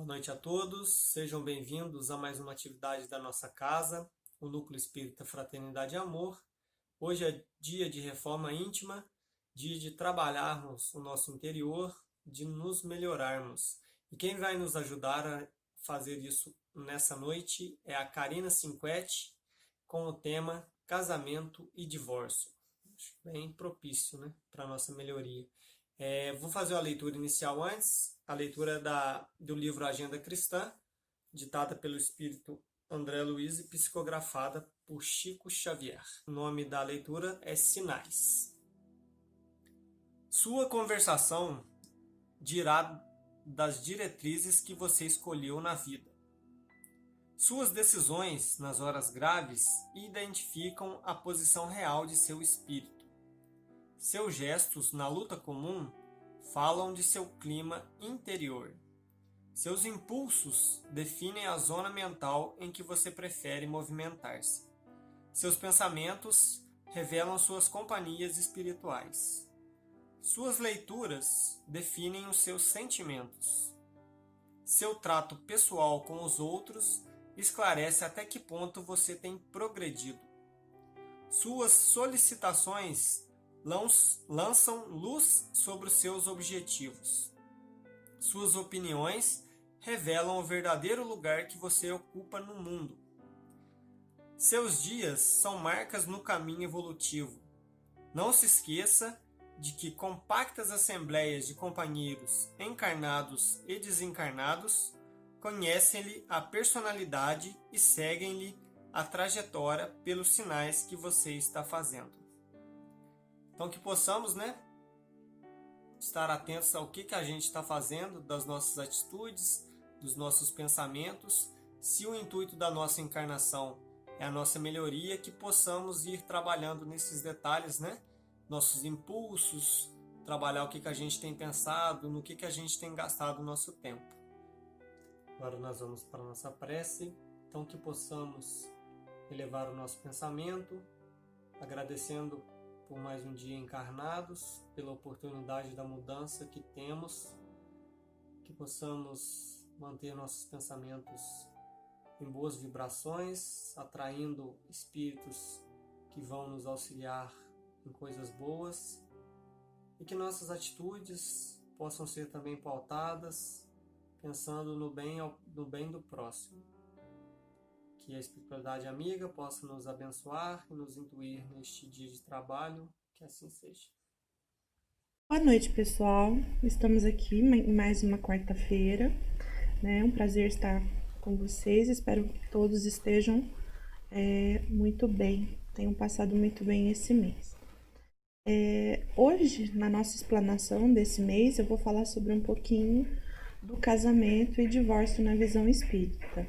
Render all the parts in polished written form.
Boa noite a todos, sejam bem-vindos a mais uma atividade da nossa casa, o Núcleo Espírita Fraternidade e Amor. Hoje é dia de reforma íntima, dia de trabalharmos o nosso interior, de nos melhorarmos. E quem vai nos ajudar a fazer isso nessa noite é a Karina Cinquetti, com o tema Casamento e Divórcio. Bem propício, né, para a nossa melhoria. Vou fazer a leitura inicial antes. A leitura é do livro Agenda Cristã, ditada pelo espírito André Luiz e psicografada por Chico Xavier. O nome da leitura é Sinais. Sua conversação dirá das diretrizes que você escolheu na vida. Suas decisões nas horas graves identificam a posição real de seu espírito. Seus gestos na luta comum falam de seu clima interior. Seus impulsos definem a zona mental em que você prefere movimentar-se. Seus pensamentos revelam suas companhias espirituais. Suas leituras definem os seus sentimentos. Seu trato pessoal com os outros esclarece até que ponto você tem progredido. Suas solicitações lançam luz sobre os seus objetivos. Suas opiniões revelam o verdadeiro lugar que você ocupa no mundo. Seus dias são marcas no caminho evolutivo. Não se esqueça de que compactas assembleias de companheiros encarnados e desencarnados conhecem-lhe a personalidade e seguem-lhe a trajetória pelos sinais que você está fazendo. Então que possamos, estar atentos ao que a gente está fazendo, das nossas atitudes, dos nossos pensamentos. Se o intuito da nossa encarnação é a nossa melhoria, que possamos ir trabalhando nesses detalhes, nossos impulsos, trabalhar o que a gente tem pensado, no que a gente tem gastado o nosso tempo. Agora nós vamos para a nossa prece, então que possamos elevar o nosso pensamento, agradecendo por mais um dia encarnados, pela oportunidade da mudança que temos, que possamos manter nossos pensamentos em boas vibrações, atraindo espíritos que vão nos auxiliar em coisas boas, e que nossas atitudes possam ser também pautadas, pensando no bem do próximo. Que a espiritualidade amiga possa nos abençoar e nos intuir neste dia de trabalho, que assim seja. Boa noite, pessoal. Estamos aqui em mais uma quarta-feira, É um prazer estar com vocês. Espero que todos estejam muito bem, tenham passado muito bem esse mês. Hoje, na nossa explanação desse mês, eu vou falar sobre um pouquinho do casamento e divórcio na visão espírita.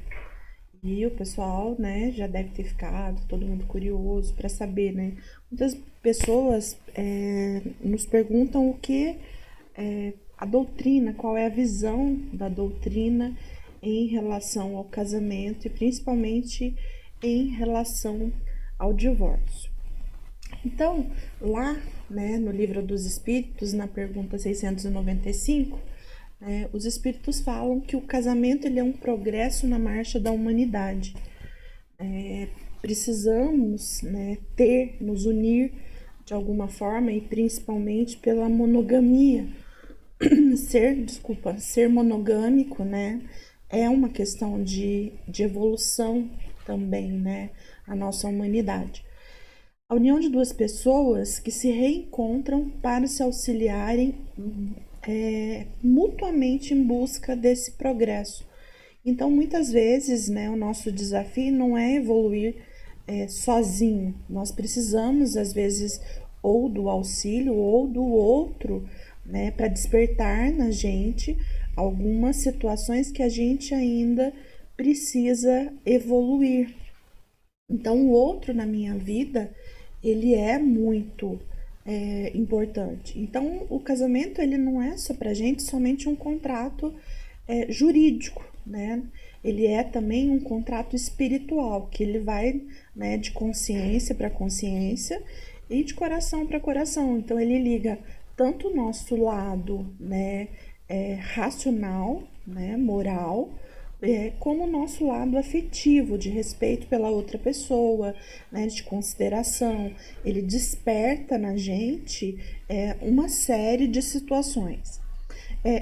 E o pessoal, já deve ter ficado, todo mundo curioso para saber, Muitas pessoas nos perguntam o que a doutrina, qual é a visão da doutrina em relação ao casamento e principalmente em relação ao divórcio. Então, lá, no Livro dos Espíritos, na pergunta 695, os espíritos falam que o casamento ele é um progresso na marcha da humanidade. Precisamos nos unir de alguma forma e principalmente pela monogamia. Ser monogâmico, é uma questão de evolução também, a nossa humanidade. A união de duas pessoas que se reencontram para se auxiliarem mutuamente em busca desse progresso. Então, muitas vezes, o nosso desafio não é evoluir sozinho. Nós precisamos, às vezes, ou do auxílio ou do outro, para despertar na gente algumas situações que a gente ainda precisa evoluir. Então, o outro na minha vida, ele é muito importante. Então, o casamento ele não é só pra gente somente um contrato jurídico, Ele é também um contrato espiritual, que ele vai de consciência para consciência e de coração para coração. Então, ele liga tanto o nosso lado racional, né, moral, como o nosso lado afetivo, de respeito pela outra pessoa, né, de consideração. Ele desperta na gente uma série de situações.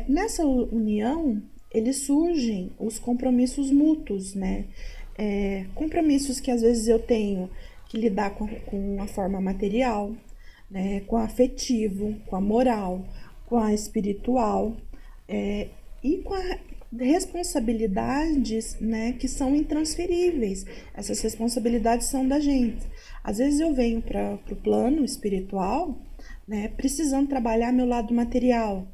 Nessa união, eles surgem os compromissos mútuos, né? Compromissos que às vezes eu tenho que lidar com a forma material, né? Com a afetivo, com a moral, com a espiritual, e com responsabilidades, né, que são intransferíveis. Essas responsabilidades são da gente. Às vezes eu venho para o plano espiritual, né, precisando trabalhar meu lado material.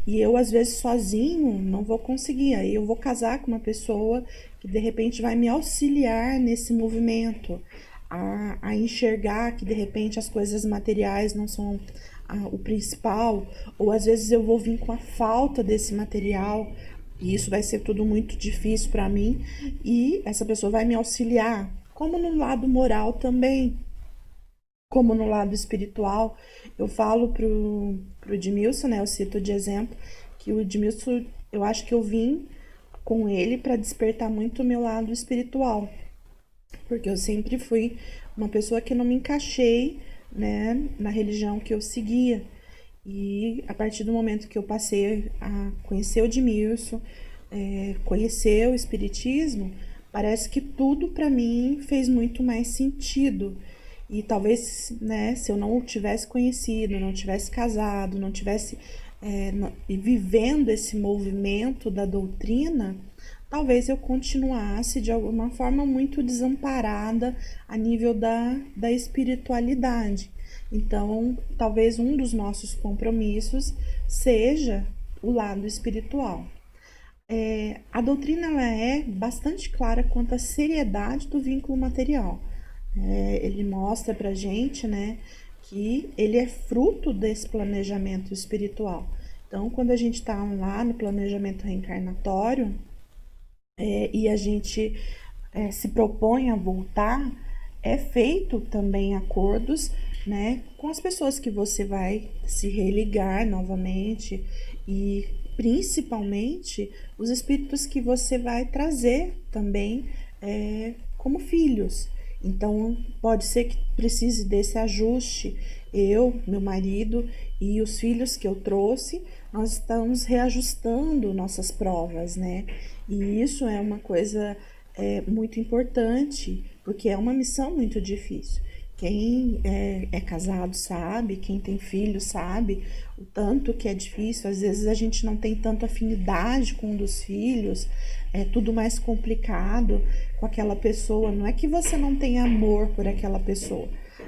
E eu, às vezes, sozinho, não vou conseguir. Aí eu vou casar com uma pessoa que, de repente, vai me auxiliar nesse movimento, a enxergar que, de repente, as coisas materiais não são o principal. Ou, às vezes, eu vou vir com a falta desse material, e isso vai ser tudo muito difícil para mim. E essa pessoa vai me auxiliar, como no lado moral também, como no lado espiritual. Eu falo pro Edmilson, né? Eu cito de exemplo que o Edmilson, eu acho que eu vim com ele para despertar muito o meu lado espiritual, porque eu sempre fui uma pessoa que não me encaixei, né, na religião que eu seguia. E a partir do momento que eu passei a conhecer o Edmilson, conhecer o Espiritismo, parece que tudo para mim fez muito mais sentido. E talvez, né, se eu não tivesse conhecido, não tivesse casado, não tivesse vivendo esse movimento da doutrina, talvez eu continuasse de alguma forma muito desamparada a nível da espiritualidade. Então, talvez um dos nossos compromissos seja o lado espiritual. A doutrina ela é bastante clara quanto à seriedade do vínculo material. Ele mostra pra gente, né, que ele é fruto desse planejamento espiritual. Então, quando a gente está lá no planejamento reencarnatório e a gente se propõe a voltar, é feito também acordos, né, com as pessoas que você vai se religar novamente e principalmente os espíritos que você vai trazer também como filhos. Então, pode ser que precise desse ajuste. Eu, meu marido e os filhos que eu trouxe, nós estamos reajustando nossas provas, né? E isso é uma coisa muito importante, porque é uma missão muito difícil. Quem é casado sabe, quem tem filho sabe o tanto que é difícil. Às vezes a gente não tem tanta afinidade com um dos filhos, é tudo mais complicado com aquela pessoa. Não é que você não tem amor por aquela pessoa,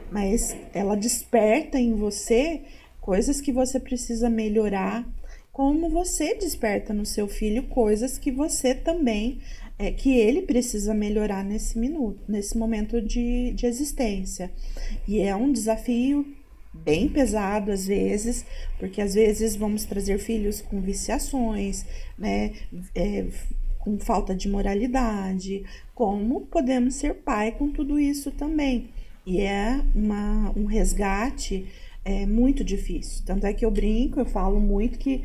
mas ela desperta em você coisas que você precisa melhorar, como você desperta no seu filho coisas que você também que ele precisa melhorar nesse momento de existência. E é um desafio bem pesado às vezes, porque às vezes vamos trazer filhos com viciações, né, com falta de moralidade. Como podemos ser pai com tudo isso também? E é um resgate muito difícil. Tanto é que eu brinco, eu falo muito que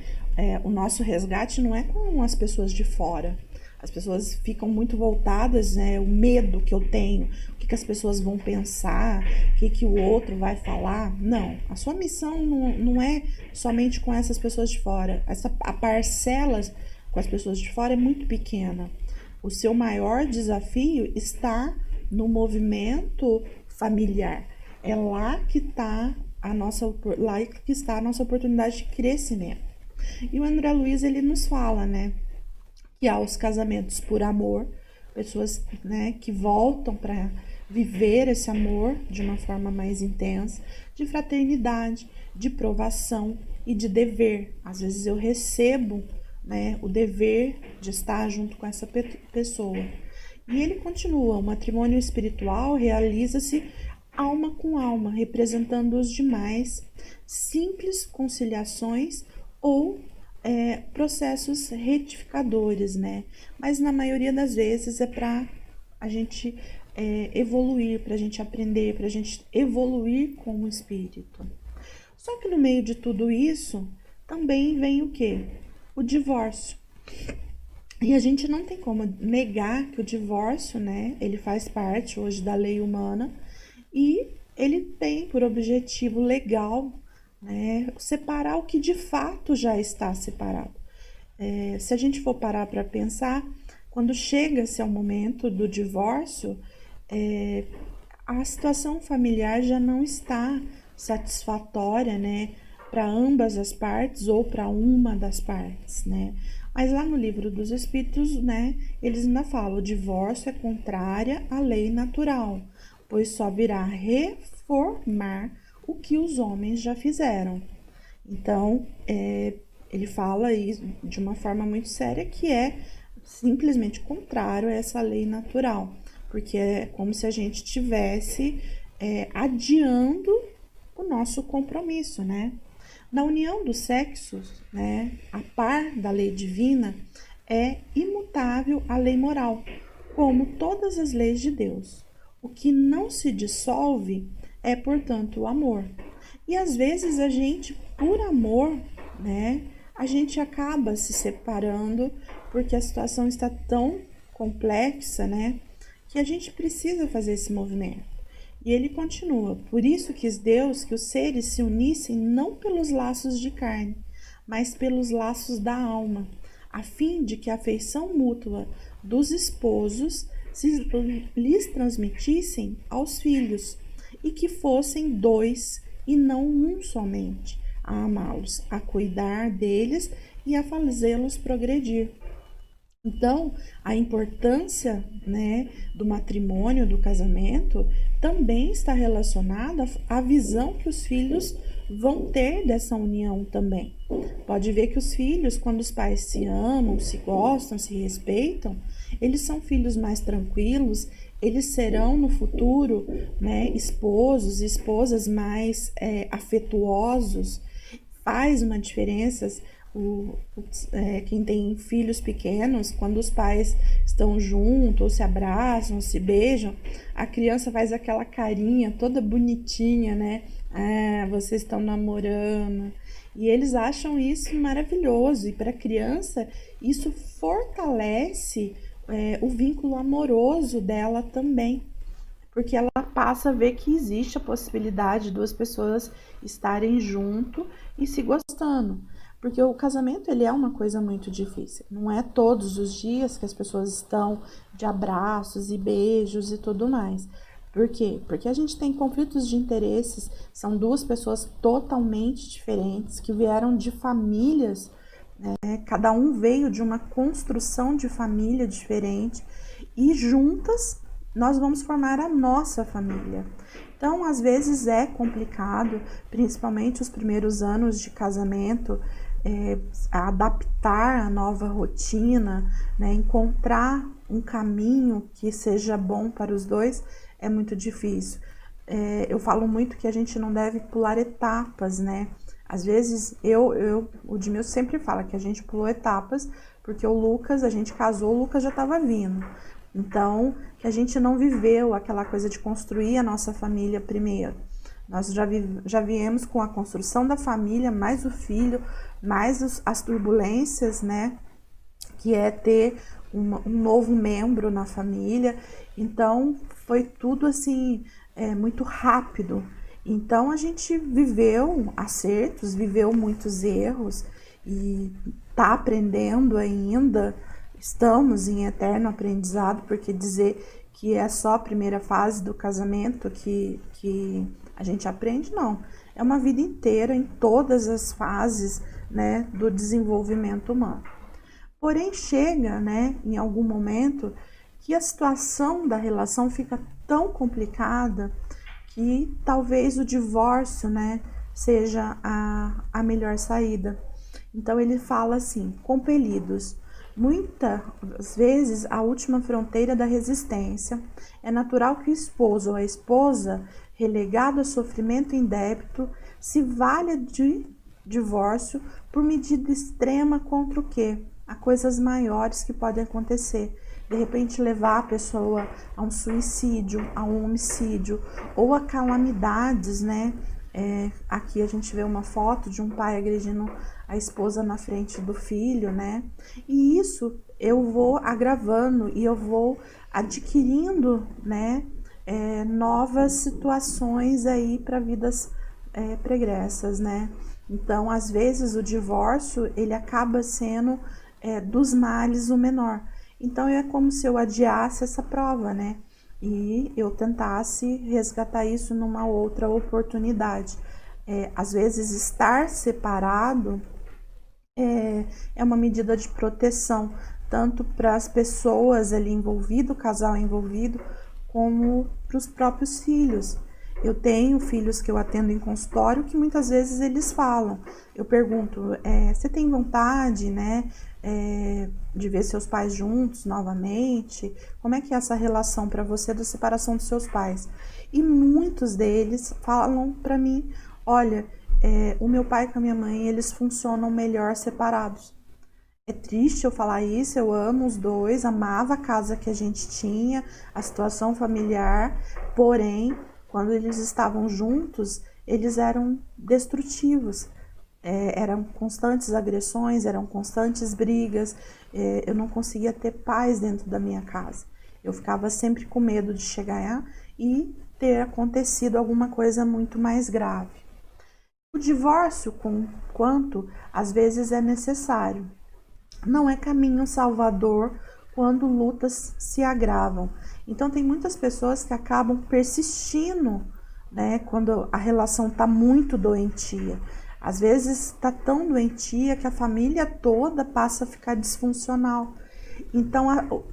o nosso resgate não é com as pessoas de fora. As pessoas ficam muito voltadas, né? O medo que eu tenho, o que as pessoas vão pensar, o que o outro vai falar. Não, a sua missão não é somente com essas pessoas de fora. A parcela com as pessoas de fora é muito pequena. O seu maior desafio está no movimento familiar. É lá que está a nossa oportunidade de crescimento. E o André Luiz, ele nos fala, né, que há os casamentos por amor, pessoas, né, que voltam para viver esse amor de uma forma mais intensa, de fraternidade, de provação e de dever. Às vezes eu recebo, né, o dever de estar junto com essa pessoa. E ele continua: o matrimônio espiritual realiza-se alma com alma, representando os demais, simples conciliações ou processos retificadores, né? Mas na maioria das vezes é para a gente evoluir, para a gente aprender, para a gente evoluir como espírito. Só que no meio de tudo isso também vem o quê? O divórcio. E a gente não tem como negar que o divórcio, né, ele faz parte hoje da lei humana e ele tem por objetivo legal, né, separar o que de fato já está separado. Se a gente for parar para pensar, quando chega-se ao momento do divórcio, a situação familiar já não está satisfatória, né, para ambas as partes ou para uma das partes, né? Mas lá no livro dos Espíritos, né, eles ainda falam: o divórcio é contrária à lei natural, pois só virá reformar o que os homens já fizeram. Então, ele fala isso de uma forma muito séria, que é simplesmente contrário a essa lei natural, porque é como se a gente estivesse adiando o nosso compromisso, né? Na união dos sexos, né, a par da lei divina, é imutável a lei moral, como todas as leis de Deus. O que não se dissolve é, portanto, o amor. E às vezes a gente, por amor, né, a gente acaba se separando porque a situação está tão complexa, né, que a gente precisa fazer esse movimento. E ele continua: por isso quis Deus que os seres se unissem não pelos laços de carne, mas pelos laços da alma, a fim de que a afeição mútua dos esposos se lhes transmitissem aos filhos, e que fossem dois e não um somente, a amá-los, a cuidar deles e a fazê-los progredir. Então, a importância, né, do matrimônio, do casamento, também está relacionada à visão que os filhos vão ter dessa união também. Pode ver que os filhos, quando os pais se amam, se gostam, se respeitam, eles são filhos mais tranquilos, eles serão no futuro, né, esposos e esposas mais afetuosos. Faz uma diferença. Quem tem filhos pequenos, quando os pais estão juntos, ou se abraçam, ou se beijam, a criança faz aquela carinha toda bonitinha, né? Ah, vocês estão namorando. E eles acham isso maravilhoso. E para a criança, isso fortalece o vínculo amoroso dela também. Porque ela passa a ver que existe a possibilidade de duas pessoas estarem junto e se gostando. Porque o casamento, ele é uma coisa muito difícil. Não é todos os dias que as pessoas estão de abraços e beijos e tudo mais. Por quê? Porque a gente tem conflitos de interesses, são duas pessoas totalmente diferentes, que vieram de famílias, né? Cada um veio de uma construção de família diferente, e juntas nós vamos formar a nossa família. Então, às vezes é complicado, principalmente os primeiros anos de casamento, adaptar a nova rotina, né, encontrar um caminho que seja bom para os dois é muito difícil. Eu falo muito que a gente não deve pular etapas, né? Às vezes, o Edmilson sempre fala que a gente pulou etapas, porque o Lucas, a gente casou, o Lucas já estava vindo. Então, que a gente não viveu aquela coisa de construir a nossa família primeiro. Nós já viemos com a construção da família, mais o filho, mais as turbulências, né? Que é ter um novo membro na família. Então, foi tudo assim, muito rápido. Então, a gente viveu acertos, viveu muitos erros e tá aprendendo ainda. Estamos em eterno aprendizado, porque dizer que é só a primeira fase do casamento que a gente aprende, não. É uma vida inteira, em todas as fases, né, do desenvolvimento humano. Porém, chega, né, em algum momento, que a situação da relação fica tão complicada que talvez o divórcio, né, seja a melhor saída. Então, ele fala assim: compelidos. Muitas vezes, a última fronteira da resistência, é natural que o esposo ou a esposa, relegado a sofrimento indébito, se valha de divórcio por medida extrema contra o quê? Há coisas maiores que podem acontecer. De repente, levar a pessoa a um suicídio, a um homicídio, ou a calamidades, né? Aqui a gente vê uma foto de um pai agredindo a esposa na frente do filho, né? E isso eu vou agravando e eu vou adquirindo, né, novas situações aí para vidas pregressas, né? Então, às vezes o divórcio ele acaba sendo dos males o menor. Então é como se eu adiasse essa prova, né? E eu tentasse resgatar isso numa outra oportunidade. Às vezes estar separado é uma medida de proteção, tanto para as pessoas ali envolvidas, o casal envolvido, como para os próprios filhos. Eu tenho filhos que eu atendo em consultório que muitas vezes eles falam. Eu pergunto, você tem vontade, né, de ver seus pais juntos novamente? Como é que é essa relação para você da separação dos seus pais? E muitos deles falam para mim, olha, o meu pai com a minha mãe, eles funcionam melhor separados. É triste eu falar isso, eu amo os dois, amava a casa que a gente tinha, a situação familiar, porém, quando eles estavam juntos, eles eram destrutivos. Eram constantes agressões, eram constantes brigas, eu não conseguia ter paz dentro da minha casa. Eu ficava sempre com medo de chegar e ter acontecido alguma coisa muito mais grave. O divórcio, quanto às vezes é necessário, não é caminho salvador quando lutas se agravam. Então tem muitas pessoas que acabam persistindo, né, quando a relação está muito doentia. Às vezes está tão doentia que a família toda passa a ficar disfuncional. Então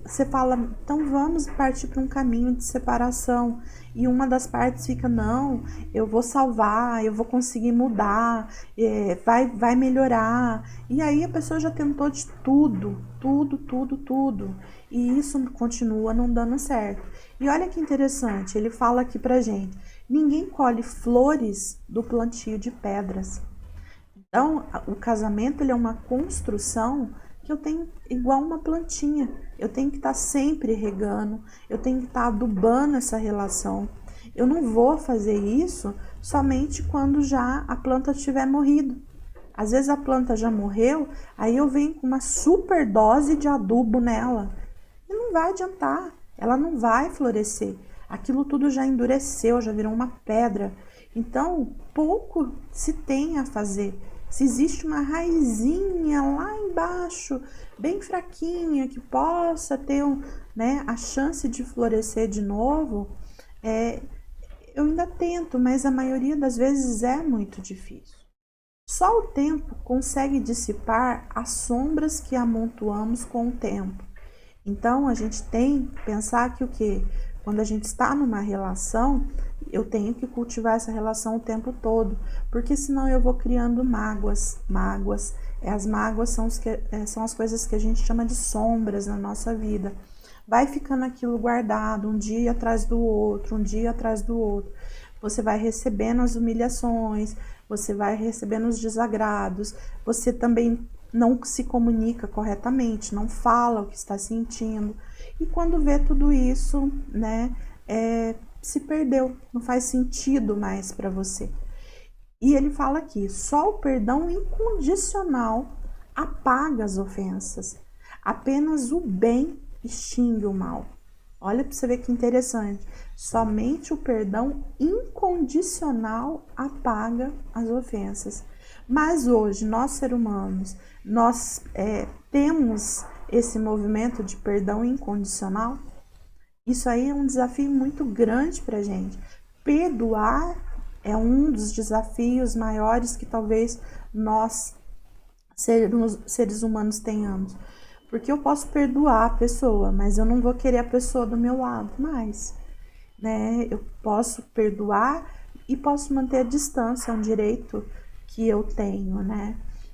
você fala, então vamos partir para um caminho de separação. E uma das partes fica, não, eu vou salvar, eu vou conseguir mudar, vai melhorar. E aí a pessoa já tentou de tudo. E isso continua não dando certo. E olha que interessante, ele fala aqui pra gente, ninguém colhe flores do plantio de pedras. Então, o casamento ele é uma construção que eu tenho igual uma plantinha. Eu tenho que estar sempre regando, eu tenho que estar adubando essa relação. Eu não vou fazer isso somente quando já a planta tiver morrido. Às vezes a planta já morreu, aí eu venho com uma super dose de adubo nela. E não vai adiantar, ela não vai florescer. Aquilo tudo já endureceu, já virou uma pedra. Então, pouco se tem a fazer. Se existe uma raizinha lá embaixo, bem fraquinha, que possa ter a chance de florescer de novo, eu ainda tento, mas a maioria das vezes é muito difícil. Só o tempo consegue dissipar as sombras que amontoamos com o tempo. Então, a gente tem que pensar que o quê? Quando a gente está numa relação, eu tenho que cultivar essa relação o tempo todo, porque senão eu vou criando mágoas. As mágoas são as coisas que a gente chama de sombras na nossa vida. Vai ficando aquilo guardado, um dia atrás do outro, um dia atrás do outro. Você vai recebendo as humilhações, você vai recebendo os desagrados, você também não se comunica corretamente, não fala o que está sentindo. E quando vê tudo isso, se perdeu, não faz sentido mais para você. E ele fala aqui, só o perdão incondicional apaga as ofensas. Apenas o bem extingue o mal. Olha para você ver que interessante. Somente o perdão incondicional apaga as ofensas. Mas hoje, nós seres humanos, nós temos esse movimento de perdão incondicional. Isso aí é um desafio muito grande para a gente. Perdoar é um dos desafios maiores que talvez nós, seres humanos, tenhamos. Porque eu posso perdoar a pessoa, mas eu não vou querer a pessoa do meu lado mais. Eu posso perdoar e posso manter a distância, é um direito que eu tenho,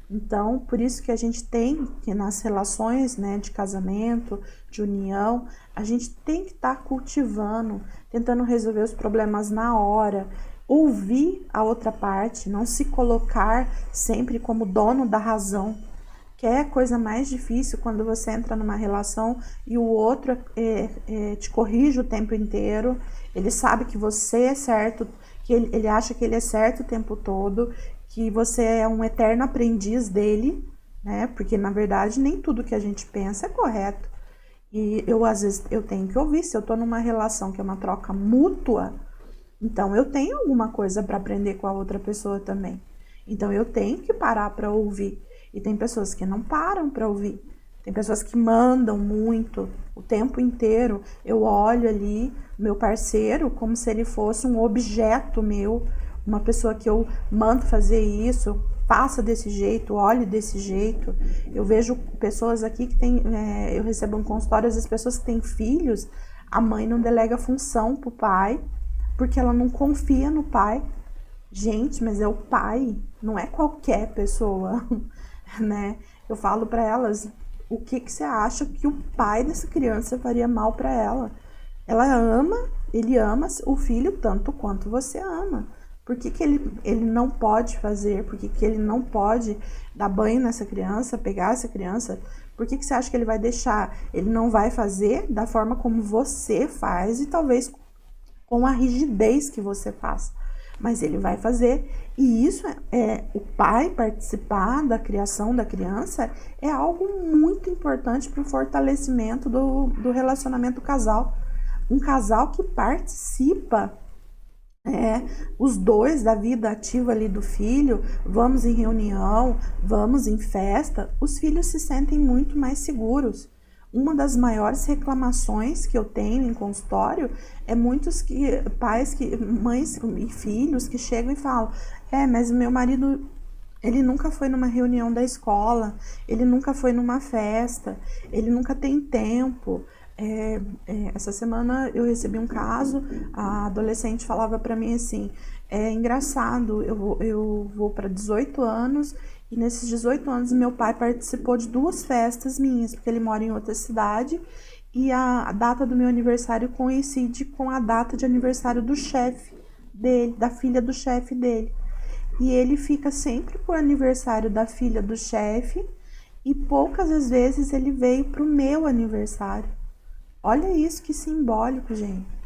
Então, por isso que a gente tem que nas relações, de casamento, de união, a gente tem que estar cultivando, tentando resolver os problemas na hora, ouvir a outra parte, não se colocar sempre como dono da razão, que é a coisa mais difícil quando você entra numa relação e o outro te corrige o tempo inteiro, ele sabe que você é certo, que ele acha que ele é certo o tempo todo, que você é um eterno aprendiz dele, né? Porque na verdade nem tudo que a gente pensa é correto. E às vezes eu tenho que ouvir, se eu tô numa relação que é uma troca mútua, então eu tenho alguma coisa para aprender com a outra pessoa também. Então eu tenho que parar para ouvir. E tem pessoas que não param para ouvir. Tem pessoas que mandam muito o tempo inteiro. Eu olho ali meu parceiro como se ele fosse um objeto meu, uma pessoa que eu mando fazer isso, faça desse jeito, olhe desse jeito. Eu vejo pessoas aqui que tem, eu recebo um consultório, às vezes pessoas que têm filhos, a mãe não delega função pro pai, porque ela não confia no pai. Gente, mas é o pai, não é qualquer pessoa, né? Eu falo para elas, o que você acha que o pai dessa criança faria mal para ela? Ela ama, ele ama o filho tanto quanto você ama. Por que ele não pode fazer? Por que ele não pode dar banho nessa criança, pegar essa criança? Por que você acha que ele vai deixar? Ele não vai fazer da forma como você faz e talvez com a rigidez que você faz. Mas ele vai fazer, e isso o pai participar da criação da criança é algo muito importante para o fortalecimento do relacionamento casal. Um casal que participa, os dois da vida ativa ali do filho, vamos em reunião, vamos em festa, os filhos se sentem muito mais seguros. Uma das maiores reclamações que eu tenho em consultório é muitos mães e filhos que chegam e falam: mas o meu marido, ele nunca foi numa reunião da escola, ele nunca foi numa festa, ele nunca tem tempo. Essa semana eu recebi um caso, a adolescente falava para mim assim: é engraçado, eu vou para 18 anos e nesses 18 anos meu pai participou de 2 festas minhas, porque ele mora em outra cidade e a data do meu aniversário coincide com a data de aniversário do chefe dele, da filha do chefe dele. E ele fica sempre pro aniversário da filha do chefe e poucas as vezes ele veio pro meu aniversário. Olha isso, que simbólico, gente.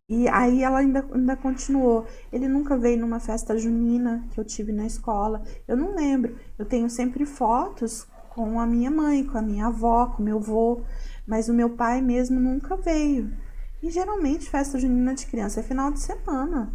E aí ela ainda continuou. Ele nunca veio numa festa junina que eu tive na escola. Eu não lembro. Eu tenho sempre fotos com a minha mãe, com a minha avó, com o meu avô. Mas o meu pai mesmo nunca veio. E geralmente festa junina de criança é final de semana,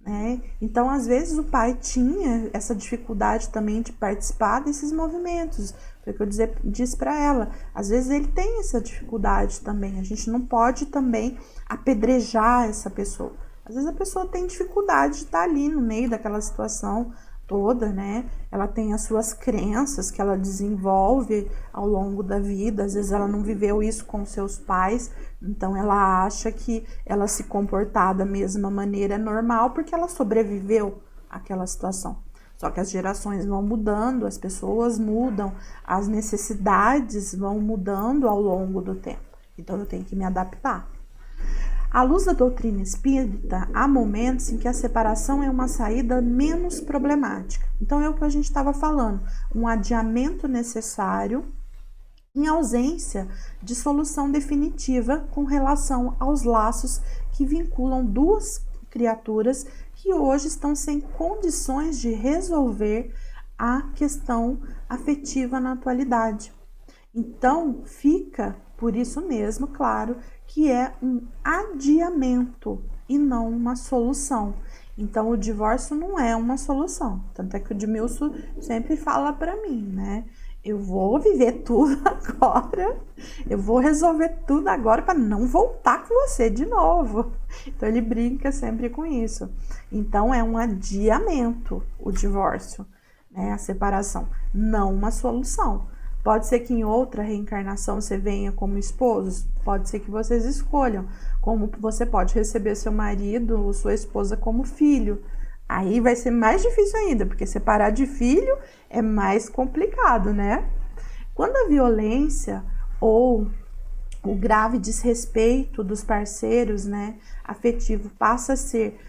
né? Então, às vezes o pai tinha essa dificuldade também de participar desses movimentos. Foi o que eu disse para ela. Às vezes ele tem essa dificuldade também. A gente não pode também apedrejar essa pessoa. Às vezes a pessoa tem dificuldade de estar ali no meio daquela situação toda, né? Ela tem as suas crenças que ela desenvolve ao longo da vida. Às vezes ela não viveu isso com seus pais, então ela acha que ela se comportar da mesma maneira é normal porque ela sobreviveu àquela situação. Só que as gerações vão mudando, as pessoas mudam, as necessidades vão mudando ao longo do tempo. Então eu tenho que me adaptar. À luz da doutrina espírita, há momentos em que a separação é uma saída menos problemática. Então é o que a gente estava falando, um adiamento necessário em ausência de solução definitiva com relação aos laços que vinculam 2 criaturas que hoje estão sem condições de resolver a questão afetiva na atualidade. Então, fica, por isso mesmo, claro, que é um adiamento e não uma solução. Então, o divórcio não é uma solução. Tanto é que o Edmilson sempre fala para mim, né? Eu vou viver tudo agora, eu vou resolver tudo agora para não voltar com você de novo. Então ele brinca sempre com isso. Então é um adiamento o divórcio, né? A separação, não uma solução. Pode ser que em outra reencarnação você venha como esposos, pode ser que vocês escolham, como você pode receber seu marido ou sua esposa como filho. Aí vai ser mais difícil ainda, porque separar de filho é mais complicado, né? Quando a violência ou o grave desrespeito dos parceiros, né, afetivo passa a ser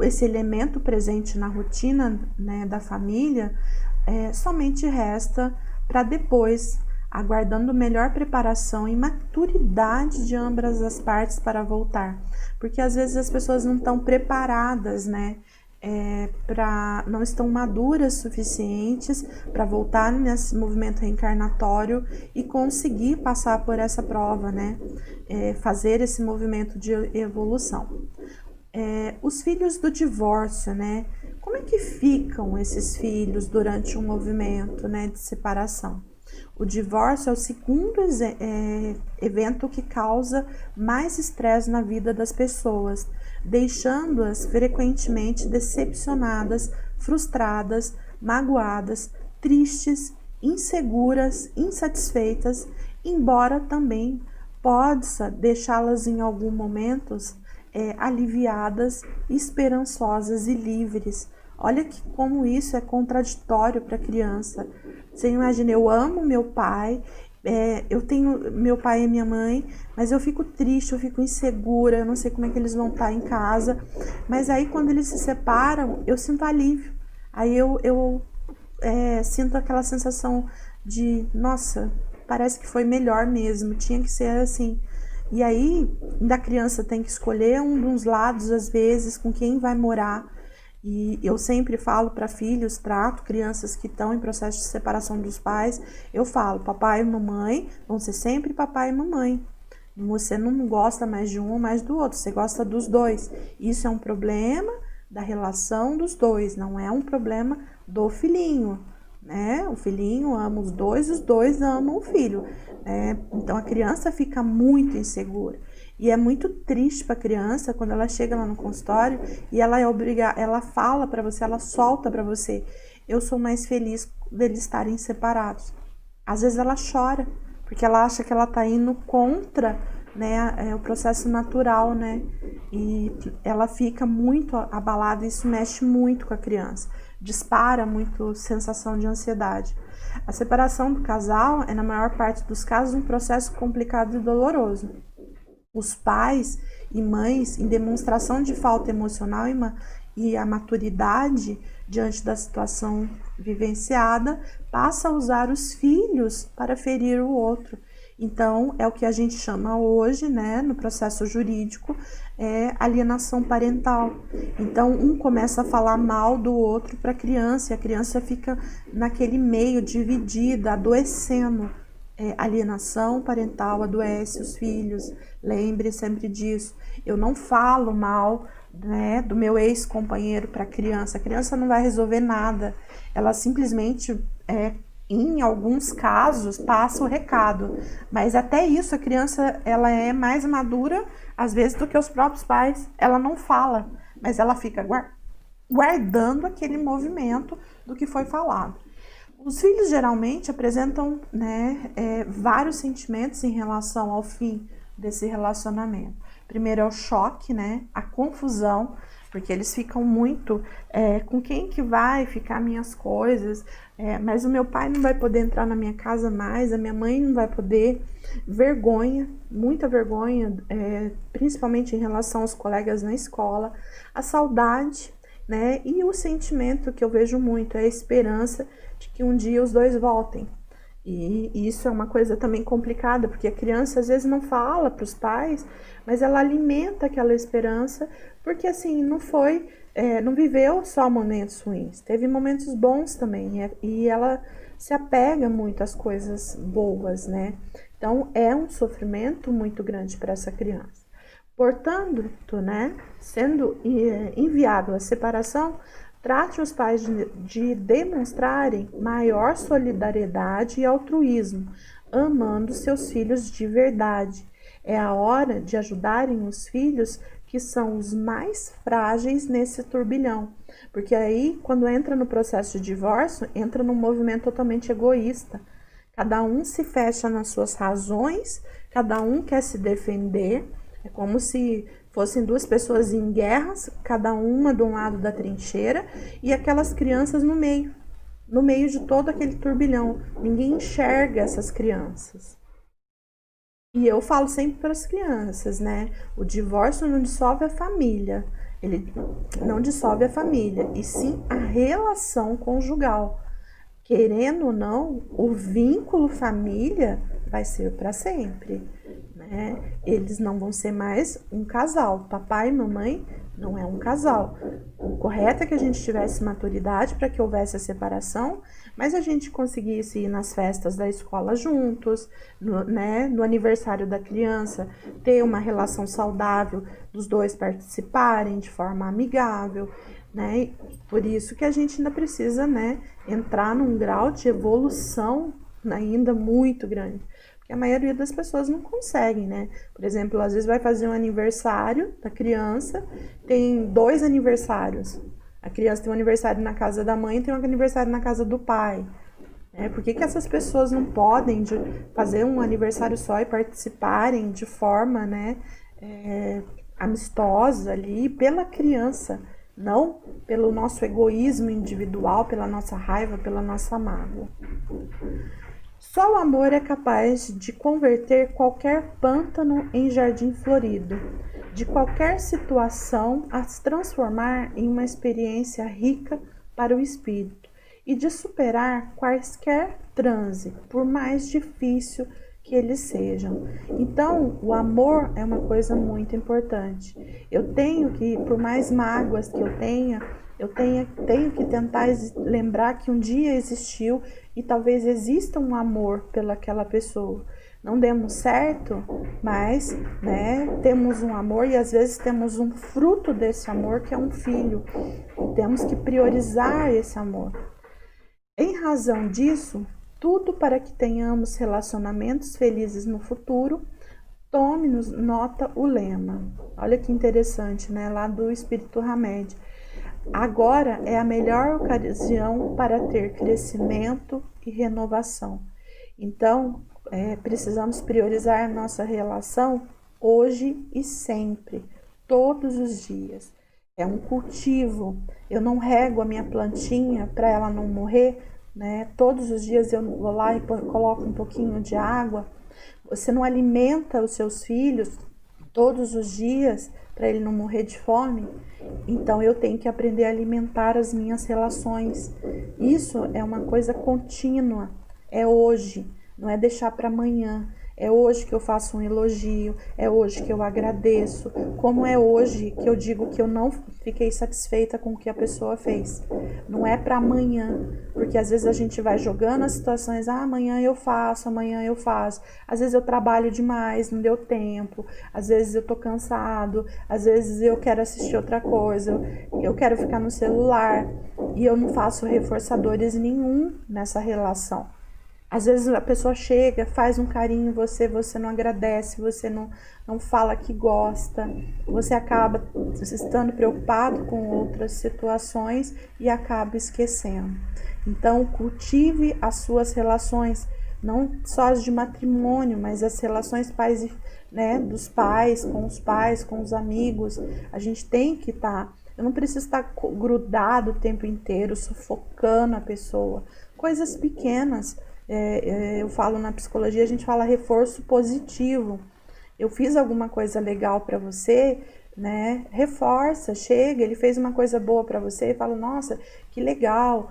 esse elemento presente na rotina, né, da família, somente resta para depois, aguardando melhor preparação e maturidade de ambas as partes para voltar. Porque às vezes as pessoas não estão preparadas, né? não estão maduras suficientes para voltar nesse movimento reencarnatório e conseguir passar por essa prova, né? Fazer esse movimento de evolução. Os filhos do divórcio, né? Como é que ficam esses filhos durante um movimento, né, de separação? O divórcio é o segundo evento que causa mais estresse na vida das pessoas, deixando-as frequentemente decepcionadas, frustradas, magoadas, tristes, inseguras, insatisfeitas, embora também possa deixá-las em alguns momentos aliviadas, esperançosas e livres. Olha como isso é contraditório para a criança. Você imagina, eu amo meu pai, eu tenho meu pai e minha mãe, mas eu fico triste, eu fico insegura, eu não sei como é que eles vão estar em casa. Mas aí quando eles se separam, eu sinto alívio. Aí eu sinto aquela sensação de, nossa, parece que foi melhor mesmo, tinha que ser assim. E aí, da criança tem que escolher um dos lados, às vezes, com quem vai morar. E eu sempre falo para filhos, trato crianças que estão em processo de separação dos pais, eu falo, papai e mamãe vão ser sempre papai e mamãe. Você não gosta mais de um ou mais do outro, você gosta dos dois. Isso é um problema da relação dos dois, não é um problema do filhinho, né? O filhinho ama os dois amam o filho. Então a criança fica muito insegura. E é muito triste para a criança quando ela chega lá no consultório e ela fala para você, ela solta para você, eu sou mais feliz deles estarem separados. Às vezes ela chora, porque ela acha que ela está indo contra, né, o processo natural, né? E ela fica muito abalada, e isso mexe muito com a criança, dispara muito sensação de ansiedade. A separação do casal é, na maior parte dos casos, um processo complicado e doloroso. Os pais e mães, em demonstração de falta emocional e a maturidade diante da situação vivenciada, passa a usar os filhos para ferir o outro. Então, é o que a gente chama hoje, né, no processo jurídico, alienação parental. Então, um começa a falar mal do outro para a criança, e a criança fica naquele meio, dividida, adoecendo. Alienação parental adoece os filhos, lembre sempre disso. Eu não falo mal, né, do meu ex-companheiro para a criança não vai resolver nada, ela simplesmente, em alguns casos, passa o recado, mas até isso a criança ela é mais madura, às vezes, do que os próprios pais. Ela não fala, mas ela fica guardando aquele movimento do que foi falado. Os filhos geralmente apresentam, né, vários sentimentos em relação ao fim desse relacionamento. Primeiro é o choque, né, a confusão, porque eles ficam muito com quem que vai ficar minhas coisas, mas o meu pai não vai poder entrar na minha casa mais, a minha mãe não vai poder. Vergonha, muita vergonha, principalmente em relação aos colegas na escola, a saudade, né, e o sentimento que eu vejo muito é a esperança de que um dia os dois voltem. E isso é uma coisa também complicada, porque a criança às vezes não fala para os pais, mas ela alimenta aquela esperança, porque assim, não viveu só momentos ruins, teve momentos bons também, e ela se apega muito às coisas boas, né? Então é um sofrimento muito grande para essa criança. Portanto, né, sendo enviado à separação, trate os pais de demonstrarem maior solidariedade e altruísmo, amando seus filhos de verdade. É a hora de ajudarem os filhos que são os mais frágeis nesse turbilhão. Porque aí, quando entra no processo de divórcio, entra num movimento totalmente egoísta. Cada um se fecha nas suas razões, cada um quer se defender. É como se fossem duas pessoas em guerras, cada uma de um lado da trincheira, e aquelas crianças no meio de todo aquele turbilhão. Ninguém enxerga essas crianças. E eu falo sempre para as crianças, né? O divórcio não dissolve a família, ele não dissolve a família, e sim a relação conjugal. Querendo ou não, o vínculo família vai ser para sempre, né? Eles não vão ser mais um casal. Papai e mamãe não é um casal. O correto é que a gente tivesse maturidade para que houvesse a separação, mas a gente conseguisse ir nas festas da escola juntos, no aniversário da criança, ter uma relação saudável dos dois participarem de forma amigável, né? Por isso que a gente ainda precisa, né, entrar num grau de evolução ainda muito grande. Porque a maioria das pessoas não conseguem, né? Por exemplo, às vezes vai fazer um aniversário da criança, tem 2 aniversários. A criança tem um aniversário na casa da mãe e tem um aniversário na casa do pai. Por que essas pessoas não podem fazer um aniversário só e participarem de forma, né, amistosa ali pela criança, não pelo nosso egoísmo individual, pela nossa raiva, pela nossa mágoa? Só o amor é capaz de converter qualquer pântano em jardim florido, de qualquer situação a se transformar em uma experiência rica para o espírito e de superar quaisquer transe, por mais difícil que eles sejam. Então, o amor é uma coisa muito importante. Eu tenho que, por mais mágoas que eu tenho que tentar lembrar que um dia existiu e talvez exista um amor pelaquela pessoa. Não demos certo, mas, né, temos um amor e às vezes temos um fruto desse amor que é um filho. E temos que priorizar esse amor. Em razão disso, tudo para que tenhamos relacionamentos felizes no futuro, tome-nos nota o lema. Olha que interessante, né? Lá do Espírito Hamed. Agora é a melhor ocasião para ter crescimento e renovação. Então, precisamos priorizar nossa relação hoje e sempre, todos os dias. É um cultivo. Eu não rego a minha plantinha para ela não morrer, né? Todos os dias eu vou lá e coloco um pouquinho de água. Você não alimenta os seus filhos todos os dias para ele não morrer de fome? Então eu tenho que aprender a alimentar as minhas relações. Isso é uma coisa contínua, é hoje, não é deixar para amanhã. É hoje que eu faço um elogio, é hoje que eu agradeço, como é hoje que eu digo que eu não fiquei satisfeita com o que a pessoa fez. Não é para amanhã, porque às vezes a gente vai jogando as situações, amanhã eu faço, amanhã eu faço. Às vezes eu trabalho demais, não deu tempo, às vezes eu tô cansado, às vezes eu quero assistir outra coisa, eu quero ficar no celular e eu não faço reforçadores nenhum nessa relação. Às vezes a pessoa chega, faz um carinho em você, você não agradece, você não fala que gosta, você acaba estando preocupado com outras situações e acaba esquecendo. Então, cultive as suas relações, não só as de matrimônio, mas as relações dos pais, com os amigos. A gente tem que eu não preciso estar grudado o tempo inteiro, sufocando a pessoa. Coisas pequenas. Eu falo na psicologia, a gente fala reforço positivo. Eu fiz alguma coisa legal para você, né? Reforça, chega, ele fez uma coisa boa para você e fala, nossa, que legal,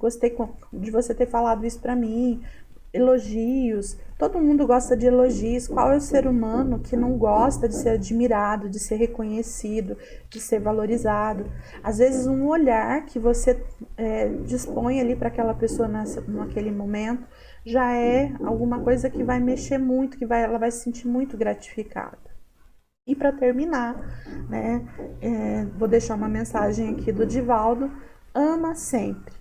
gostei de você ter falado isso para mim. Elogios, todo mundo gosta de elogios. Qual é o ser humano que não gosta de ser admirado, de ser reconhecido, de ser valorizado? Às vezes um olhar que você dispõe ali para aquela pessoa naquele momento já é alguma coisa que vai mexer muito, ela vai se sentir muito gratificada. E para terminar, né, vou deixar uma mensagem aqui do Divaldo: ama sempre,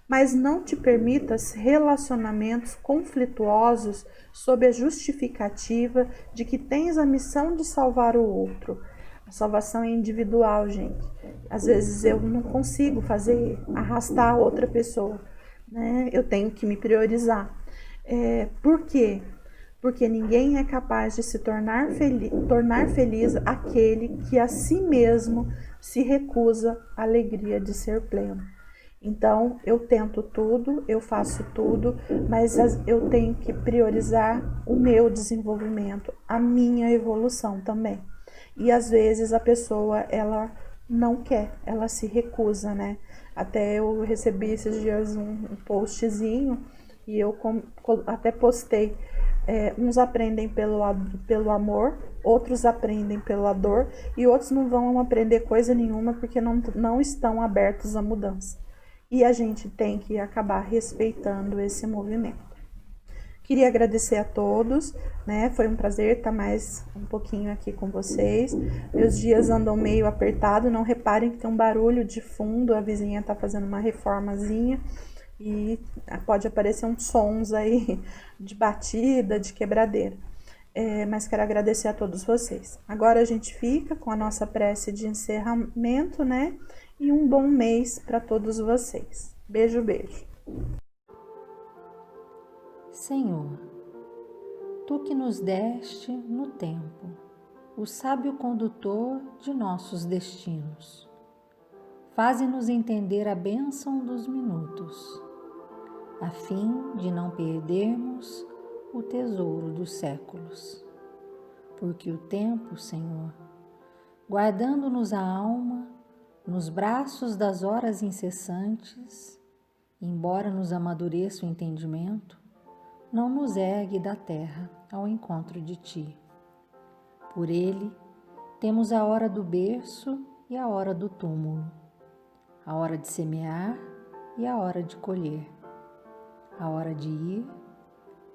mas não te permitas relacionamentos conflituosos sob a justificativa de que tens a missão de salvar o outro. A salvação é individual, gente. Às vezes eu não consigo arrastar outra pessoa, né? Eu tenho que me priorizar. Por quê? Porque ninguém é capaz de se tornar feliz aquele que a si mesmo se recusa à alegria de ser pleno. Então, eu tento tudo, eu faço tudo, mas eu tenho que priorizar o meu desenvolvimento, a minha evolução também. E às vezes a pessoa, ela não quer, ela se recusa, né? Até eu recebi esses dias um postzinho e eu até postei. Uns aprendem pelo amor, outros aprendem pela dor e outros não vão aprender coisa nenhuma porque não estão abertos à mudança. E a gente tem que acabar respeitando esse movimento. Queria agradecer a todos, né? Foi um prazer estar mais um pouquinho aqui com vocês. Meus dias andam meio apertados, não reparem que tem um barulho de fundo, a vizinha está fazendo uma reformazinha e pode aparecer uns sons aí de batida, de quebradeira. Mas quero agradecer a todos vocês. Agora a gente fica com a nossa prece de encerramento, né? E um bom mês para todos vocês. Beijo, beijo. Senhor, Tu que nos deste no tempo, o sábio condutor de nossos destinos, faze-nos entender a bênção dos minutos, a fim de não perdermos o tesouro dos séculos. Porque o tempo, Senhor, guardando-nos a alma nos braços das horas incessantes, embora nos amadureça o entendimento, não nos ergue da terra ao encontro de Ti. Por ele, temos a hora do berço e a hora do túmulo, a hora de semear e a hora de colher, a hora de ir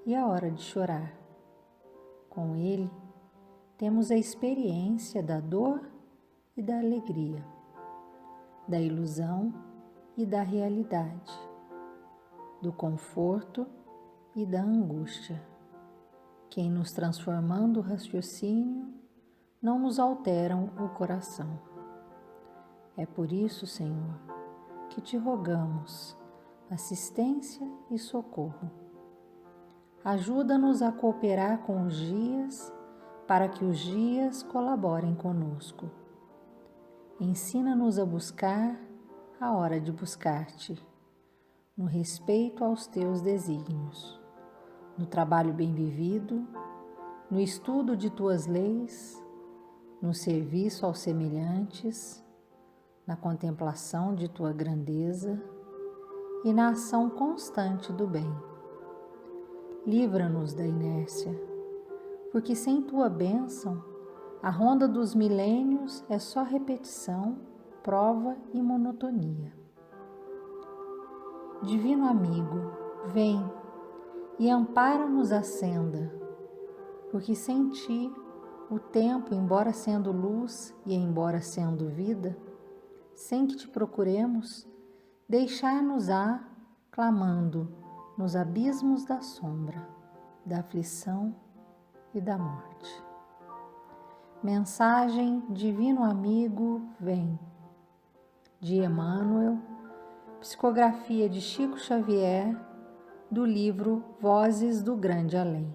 e a hora de chorar. Com ele, temos a experiência da dor e da alegria, da ilusão e da realidade, do conforto e da angústia, que em nos transformando o raciocínio não nos alteram o coração. É por isso, Senhor, que te rogamos assistência e socorro. Ajuda-nos a cooperar com os dias para que os dias colaborem conosco. Ensina-nos a buscar a hora de buscar-te, no respeito aos teus desígnios, no trabalho bem vivido, no estudo de tuas leis, no serviço aos semelhantes, na contemplação de tua grandeza e na ação constante do bem. Livra-nos da inércia, porque sem tua bênção, a ronda dos milênios é só repetição, prova e monotonia. Divino amigo, vem e ampara-nos a senda, porque sem ti o tempo, embora sendo luz e embora sendo vida, sem que te procuremos, deixar-nos-á clamando nos abismos da sombra, da aflição e da morte. Mensagem Divino Amigo, vem, de Emmanuel, psicografia de Chico Xavier, do livro Vozes do Grande Além.